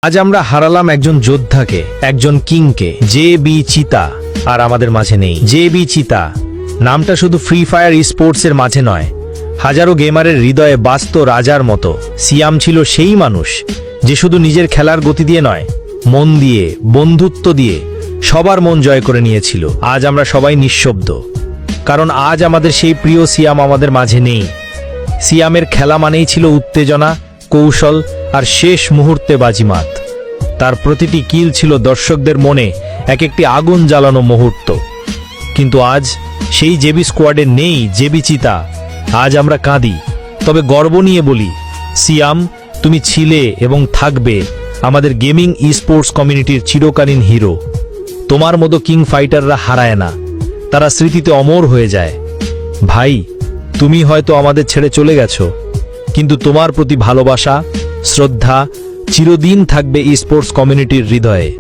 আজ আমরা হারালাম একজন যোদ্ধাকে, একজন কিংকে। জে.বি. চিতা আর আমাদের মাঝে নেই। জে.বি. চিতা নামটা শুধু ফ্রি ফায়ার স্পোর্টসের মাঝে নয়, হাজারো গেমারের হৃদয়ে বাস্ত রাজার মতো। সিয়াম ছিল সেই মানুষ যে শুধু নিজের খেলার গতি দিয়ে নয়, মন দিয়ে, বন্ধুত্ব দিয়ে সবার মন জয় করে নিয়েছিল। আজ আমরা সবাই নিঃশব্দ, কারণ আজ আমাদের সেই প্রিয় সিয়াম আমাদের মাঝে নেই। সিয়ামের খেলা মানেই ছিল উত্তেজনা, কৌশল আর শেষ মুহূর্তে বাজিমাত। তার প্রতিটি কিল ছিল দর্শকদের মনে এক একটি আগুন জ্বালানো মুহূর্ত। কিন্তু আজ সেই জেবি স্কোয়াডে নেই জেবি চিতা। আজ আমরা কাঁদি, তবে গর্ব নিয়ে বলি, সিয়াম, তুমি ছিলে এবং থাকবে আমাদের গেমিং স্পোর্টস কমিউনিটির চিরকালীন হিরো। তোমার মতো কিং ফাইটাররা হারায় না, তারা স্মৃতিতে অমর হয়ে যায়। ভাই, তুমি হয়তো আমাদের ছেড়ে চলে গেছো, কিন্তু তোমার প্রতি ভালোবাসা, শ্রদ্ধা চিরদিন থাকবে স্পোর্টস কমিউনিটির হৃদয়ে।